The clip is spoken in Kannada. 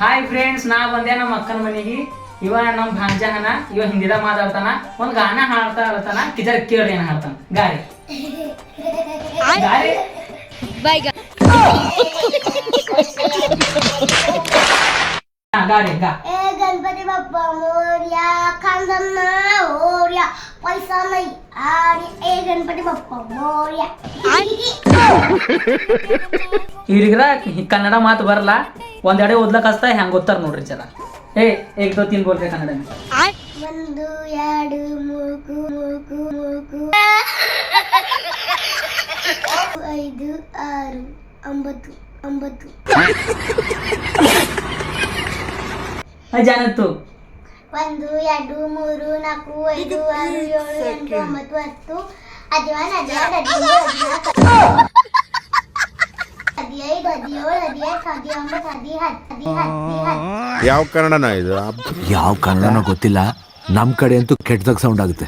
ಹಾಯ್ ಫ್ರೆಂಡ್ಸ್, ನಾ ಬಂದೆ ನಮ್ಮ ಅಕ್ಕನ ಮನೆಗೆ. ಇವ ನಮ್ಮ ಭಾಂಜಾನ, ಇವ ಹಿಂದಿದಾಗ ಮಾತಾಡ್ತಾನ, ಒಂದ್ ಗಾನ ಹಾಡ್ತಾ ಇರ್ತಾನ. ಕಿಜರ್ ಕೇಳಿ ಏನ ಹಾಡ್ತಾನ. ಗಾರಿ ಗಾರಿ ಗಾರಿ गा. ए गणपती बाप्पा मोरया, खांदना ओरया, पैसा नाही आणि ए गणपती बाप्पा मोरया. ಇವ್ರಿಗ್ರ ಕನ್ನಡ ಮಾತು ಬರಲ್ಲ, ಒಂದೆಡೆ ಓದ್ಲಕ್ ಹಸ್ತಾ ಹೆಂಗ್ ಓದ್ತಾರ ನೋಡ್ರಿ ಜರ. ಏ 1 2 3 ಬೋಲ್ರಿ ಕನ್ನಡ. 1 2 3 4 5 6 9 ಜಾನತ್ತು 1 2 3 4 5 6 7 8 9 10 ಯಾವ ಕನ್ನಡನ ಇದು? ಯಾವ ಕನ್ನಡನೋ ಗೊತ್ತಿಲ್ಲ, ನಮ್ ಕಡೆ ಅಂತೂ ಕೆಟ್ಟದಾಗ ಸೌಂಡ್ ಆಗುತ್ತೆ.